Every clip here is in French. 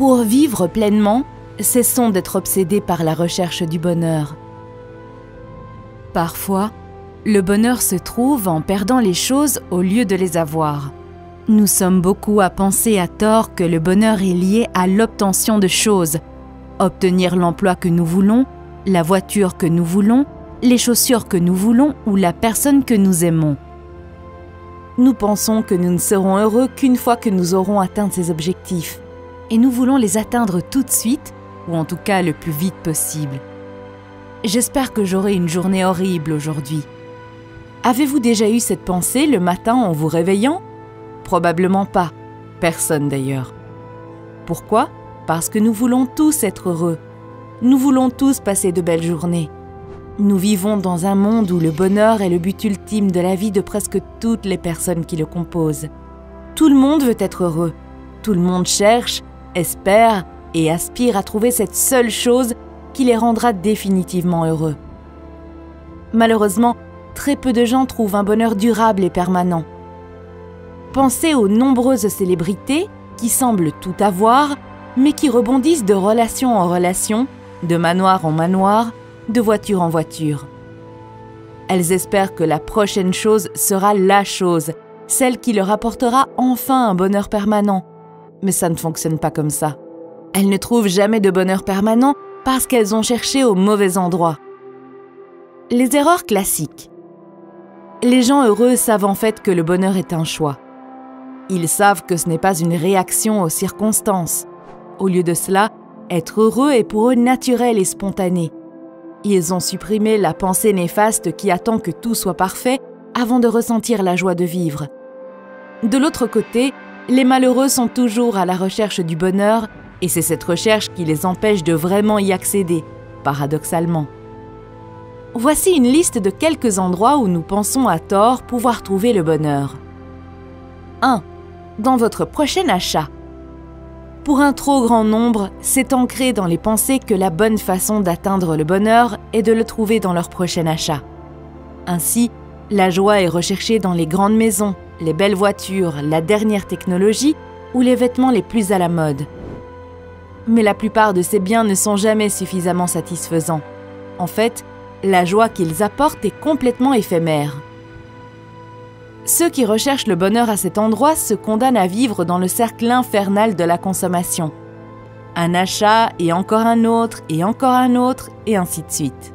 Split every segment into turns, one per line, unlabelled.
Pour vivre pleinement, cessons d'être obsédés par la recherche du bonheur. Parfois, le bonheur se trouve en perdant les choses au lieu de les avoir. Nous sommes beaucoup à penser à tort que le bonheur est lié à l'obtention de choses. Obtenir l'emploi que nous voulons, la voiture que nous voulons, les chaussures que nous voulons ou la personne que nous aimons. Nous pensons que nous ne serons heureux qu'une fois que nous aurons atteint ces objectifs. Et nous voulons les atteindre tout de suite, ou en tout cas le plus vite possible. J'espère que j'aurai une journée horrible aujourd'hui. Avez-vous déjà eu cette pensée le matin en vous réveillant? Probablement pas. Personne d'ailleurs. Pourquoi? Parce que nous voulons tous être heureux. Nous voulons tous passer de belles journées. Nous vivons dans un monde où le bonheur est le but ultime de la vie de presque toutes les personnes qui le composent. Tout le monde veut être heureux. Tout le monde cherche, espère et aspire à trouver cette seule chose qui les rendra définitivement heureux. Malheureusement, très peu de gens trouvent un bonheur durable et permanent. Pensez aux nombreuses célébrités qui semblent tout avoir, mais qui rebondissent de relation en relation, de manoir en manoir, de voiture en voiture. Elles espèrent que la prochaine chose sera la chose, celle qui leur apportera enfin un bonheur permanent. Mais ça ne fonctionne pas comme ça. Elles ne trouvent jamais de bonheur permanent parce qu'elles ont cherché au mauvais endroit. Les erreurs classiques. Les gens heureux savent en fait que le bonheur est un choix. Ils savent que ce n'est pas une réaction aux circonstances. Au lieu de cela, être heureux est pour eux naturel et spontané. Ils ont supprimé la pensée néfaste qui attend que tout soit parfait avant de ressentir la joie de vivre. De l'autre côté, les malheureux sont toujours à la recherche du bonheur et c'est cette recherche qui les empêche de vraiment y accéder, paradoxalement. Voici une liste de quelques endroits où nous pensons à tort pouvoir trouver le bonheur. 1. Dans votre prochain achat. Pour un trop grand nombre, c'est ancré dans les pensées que la bonne façon d'atteindre le bonheur est de le trouver dans leur prochain achat. Ainsi, la joie est recherchée dans les grandes maisons, les belles voitures, la dernière technologie ou les vêtements les plus à la mode. Mais la plupart de ces biens ne sont jamais suffisamment satisfaisants. En fait, la joie qu'ils apportent est complètement éphémère. Ceux qui recherchent le bonheur à cet endroit se condamnent à vivre dans le cercle infernal de la consommation. Un achat et encore un autre et encore un autre et ainsi de suite.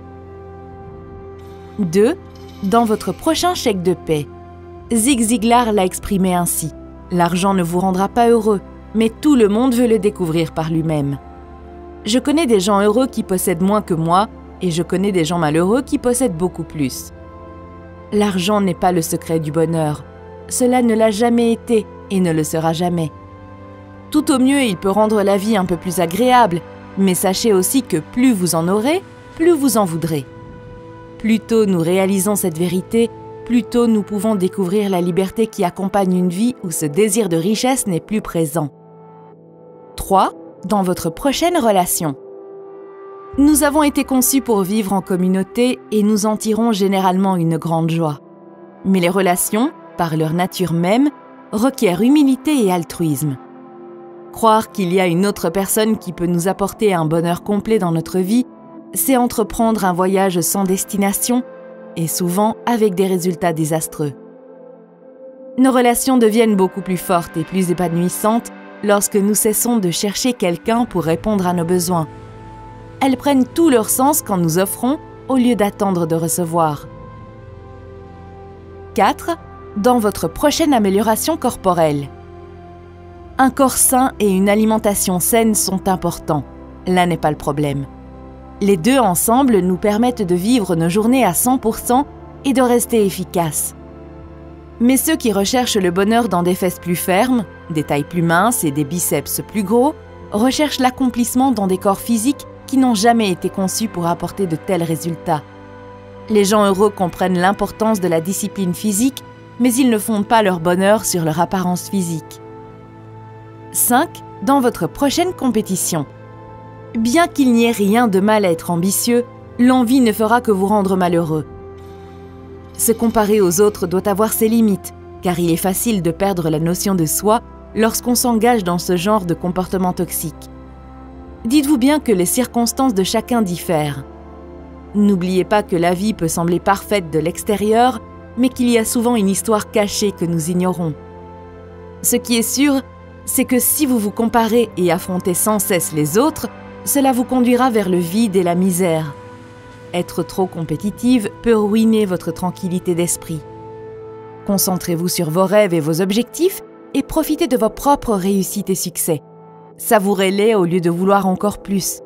2. Dans votre prochain chèque de paie. Zig Ziglar l'a exprimé ainsi. L'argent ne vous rendra pas heureux, mais tout le monde veut le découvrir par lui-même. Je connais des gens heureux qui possèdent moins que moi et je connais des gens malheureux qui possèdent beaucoup plus. L'argent n'est pas le secret du bonheur. Cela ne l'a jamais été et ne le sera jamais. Tout au mieux, il peut rendre la vie un peu plus agréable, mais sachez aussi que plus vous en aurez, plus vous en voudrez. Plus tôt nous réalisons cette vérité, plus tôt nous pouvons découvrir la liberté qui accompagne une vie où ce désir de richesse n'est plus présent. 3. Dans votre prochaine relation. Nous avons été conçus pour vivre en communauté et nous en tirons généralement une grande joie. Mais les relations, par leur nature même, requièrent humilité et altruisme. Croire qu'il y a une autre personne qui peut nous apporter un bonheur complet dans notre vie, c'est entreprendre un voyage sans destination et souvent avec des résultats désastreux. Nos relations deviennent beaucoup plus fortes et plus épanouissantes lorsque nous cessons de chercher quelqu'un pour répondre à nos besoins. Elles prennent tout leur sens quand nous offrons au lieu d'attendre de recevoir. 4. Dans votre prochaine amélioration corporelle. Un corps sain et une alimentation saine sont importants. Là n'est pas le problème. Les deux ensemble nous permettent de vivre nos journées à 100% et de rester efficaces. Mais ceux qui recherchent le bonheur dans des fesses plus fermes, des tailles plus minces et des biceps plus gros, recherchent l'accomplissement dans des corps physiques qui n'ont jamais été conçus pour apporter de tels résultats. Les gens heureux comprennent l'importance de la discipline physique, mais ils ne fondent pas leur bonheur sur leur apparence physique. 5. Dans votre prochaine compétition. Bien qu'il n'y ait rien de mal à être ambitieux, l'envie ne fera que vous rendre malheureux. Se comparer aux autres doit avoir ses limites, car il est facile de perdre la notion de soi lorsqu'on s'engage dans ce genre de comportement toxique. Dites-vous bien que les circonstances de chacun diffèrent. N'oubliez pas que la vie peut sembler parfaite de l'extérieur, mais qu'il y a souvent une histoire cachée que nous ignorons. Ce qui est sûr, c'est que si vous vous comparez et affrontez sans cesse les autres, cela vous conduira vers le vide et la misère. Être trop compétitive peut ruiner votre tranquillité d'esprit. Concentrez-vous sur vos rêves et vos objectifs et profitez de vos propres réussites et succès. Savourez-les au lieu de vouloir encore plus.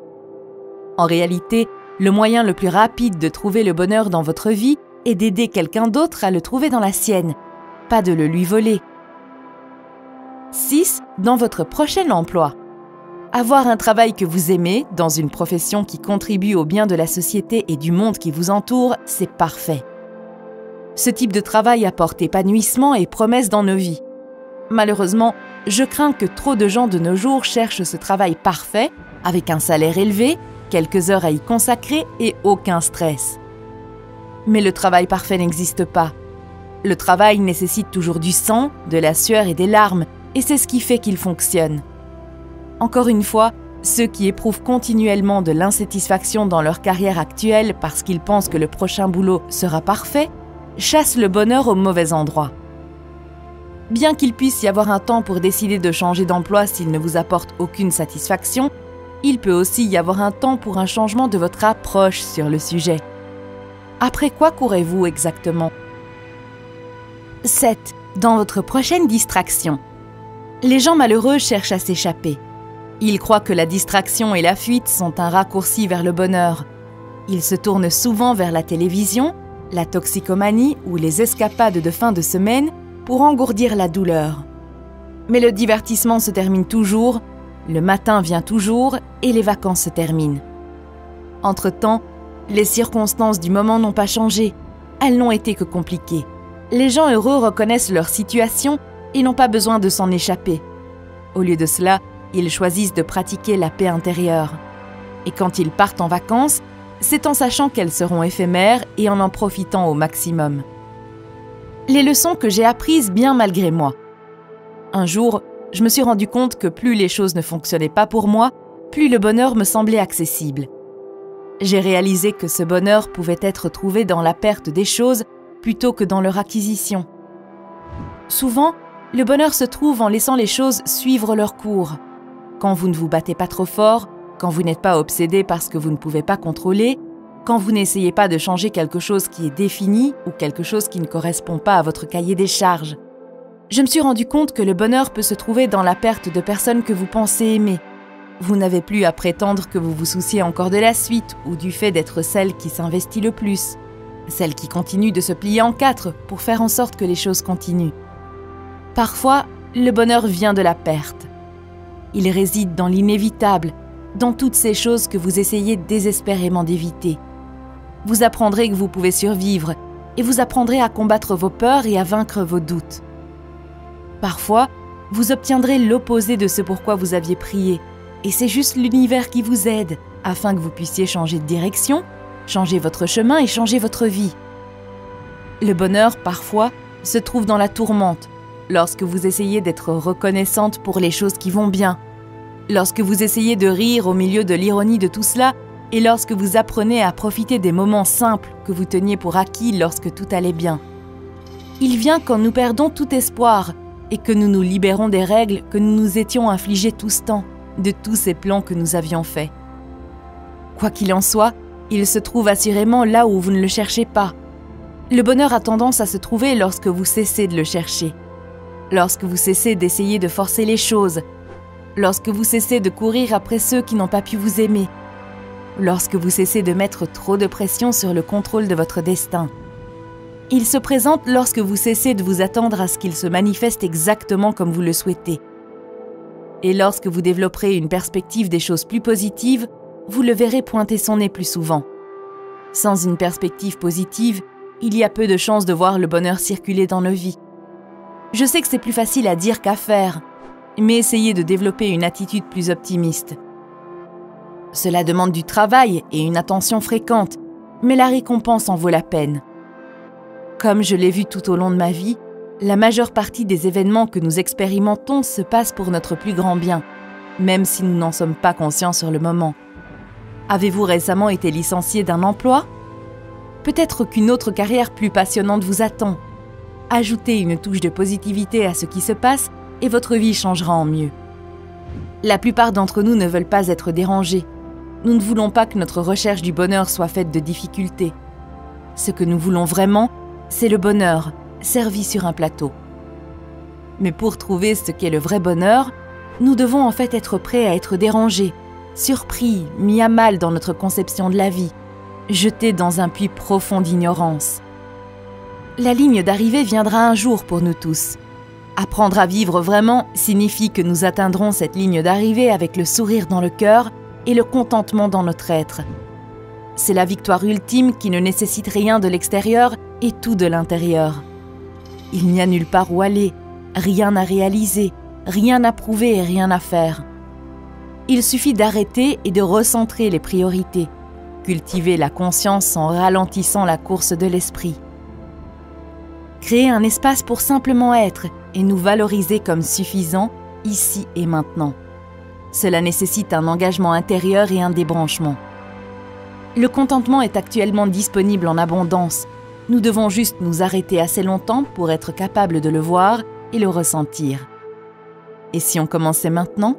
En réalité, le moyen le plus rapide de trouver le bonheur dans votre vie est d'aider quelqu'un d'autre à le trouver dans la sienne, pas de le lui voler. 6. Dans votre prochain emploi. Avoir un travail que vous aimez, dans une profession qui contribue au bien de la société et du monde qui vous entoure, c'est parfait. Ce type de travail apporte épanouissement et promesse dans nos vies. Malheureusement, je crains que trop de gens de nos jours cherchent ce travail parfait, avec un salaire élevé, quelques heures à y consacrer et aucun stress. Mais le travail parfait n'existe pas. Le travail nécessite toujours du sang, de la sueur et des larmes, et c'est ce qui fait qu'il fonctionne. Encore une fois, ceux qui éprouvent continuellement de l'insatisfaction dans leur carrière actuelle parce qu'ils pensent que le prochain boulot sera parfait, chassent le bonheur au mauvais endroit. Bien qu'il puisse y avoir un temps pour décider de changer d'emploi s'il ne vous apporte aucune satisfaction, il peut aussi y avoir un temps pour un changement de votre approche sur le sujet. Après quoi courez-vous exactement? 7. Dans votre prochaine distraction. Les gens malheureux cherchent à s'échapper. Ils croient que la distraction et la fuite sont un raccourci vers le bonheur. Ils se tournent souvent vers la télévision, la toxicomanie ou les escapades de fin de semaine pour engourdir la douleur. Mais le divertissement se termine toujours, le matin vient toujours et les vacances se terminent. Entre-temps, les circonstances du moment n'ont pas changé, elles n'ont été que compliquées. Les gens heureux reconnaissent leur situation et n'ont pas besoin de s'en échapper. Au lieu de cela, ils choisissent de pratiquer la paix intérieure. Et quand ils partent en vacances, c'est en sachant qu'elles seront éphémères et en profitant au maximum. Les leçons que j'ai apprises bien malgré moi. Un jour, je me suis rendu compte que plus les choses ne fonctionnaient pas pour moi, plus le bonheur me semblait accessible. J'ai réalisé que ce bonheur pouvait être trouvé dans la perte des choses plutôt que dans leur acquisition. Souvent, le bonheur se trouve en laissant les choses suivre leur cours. Quand vous ne vous battez pas trop fort, quand vous n'êtes pas obsédé par ce que vous ne pouvez pas contrôler, quand vous n'essayez pas de changer quelque chose qui est défini ou quelque chose qui ne correspond pas à votre cahier des charges. Je me suis rendu compte que le bonheur peut se trouver dans la perte de personnes que vous pensez aimer. Vous n'avez plus à prétendre que vous vous souciez encore de la suite ou du fait d'être celle qui s'investit le plus, celle qui continue de se plier en quatre pour faire en sorte que les choses continuent. Parfois, le bonheur vient de la perte. Il réside dans l'inévitable, dans toutes ces choses que vous essayez désespérément d'éviter. Vous apprendrez que vous pouvez survivre et vous apprendrez à combattre vos peurs et à vaincre vos doutes. Parfois, vous obtiendrez l'opposé de ce pourquoi vous aviez prié, et c'est juste l'univers qui vous aide afin que vous puissiez changer de direction, changer votre chemin et changer votre vie. Le bonheur, parfois, se trouve dans la tourmente, lorsque vous essayez d'être reconnaissante pour les choses qui vont bien, lorsque vous essayez de rire au milieu de l'ironie de tout cela, et lorsque vous apprenez à profiter des moments simples que vous teniez pour acquis lorsque tout allait bien. Il vient quand nous perdons tout espoir et que nous nous libérons des règles que nous nous étions infligées tout ce temps, de tous ces plans que nous avions faits. Quoi qu'il en soit, il se trouve assurément là où vous ne le cherchez pas. Le bonheur a tendance à se trouver lorsque vous cessez de le chercher, lorsque vous cessez d'essayer de forcer les choses, lorsque vous cessez de courir après ceux qui n'ont pas pu vous aimer, lorsque vous cessez de mettre trop de pression sur le contrôle de votre destin. Il se présente lorsque vous cessez de vous attendre à ce qu'il se manifeste exactement comme vous le souhaitez. Et lorsque vous développerez une perspective des choses plus positives, vous le verrez pointer son nez plus souvent. Sans une perspective positive, il y a peu de chances de voir le bonheur circuler dans nos vies. Je sais que c'est plus facile à dire qu'à faire, mais essayez de développer une attitude plus optimiste. Cela demande du travail et une attention fréquente, mais la récompense en vaut la peine. Comme je l'ai vu tout au long de ma vie, la majeure partie des événements que nous expérimentons se passent pour notre plus grand bien. même si nous n'en sommes pas conscients sur le moment. Avez-vous récemment été licencié d'un emploi? Peut-être qu'une autre carrière plus passionnante vous attend. Ajoutez une touche de positivité à ce qui se passe et votre vie changera en mieux. La plupart d'entre nous ne veulent pas être dérangés. Nous ne voulons pas que notre recherche du bonheur soit faite de difficultés. Ce que nous voulons vraiment, c'est le bonheur, servi sur un plateau. Mais pour trouver ce qu'est le vrai bonheur, nous devons en fait être prêts à être dérangés, surpris, mis à mal dans notre conception de la vie, jetés dans un puits profond d'ignorance. La ligne d'arrivée viendra un jour pour nous tous. Apprendre à vivre vraiment signifie que nous atteindrons cette ligne d'arrivée avec le sourire dans le cœur et le contentement dans notre être. C'est la victoire ultime qui ne nécessite rien de l'extérieur et tout de l'intérieur. Il n'y a nulle part où aller, rien à réaliser, rien à prouver et rien à faire. Il suffit d'arrêter et de recentrer les priorités, cultiver la conscience en ralentissant la course de l'esprit. Créer un espace pour simplement être et nous valoriser comme suffisants ici et maintenant. Cela nécessite un engagement intérieur et un débranchement. Le contentement est actuellement disponible en abondance. Nous devons juste nous arrêter assez longtemps pour être capables de le voir et le ressentir. Et si on commençait maintenant ?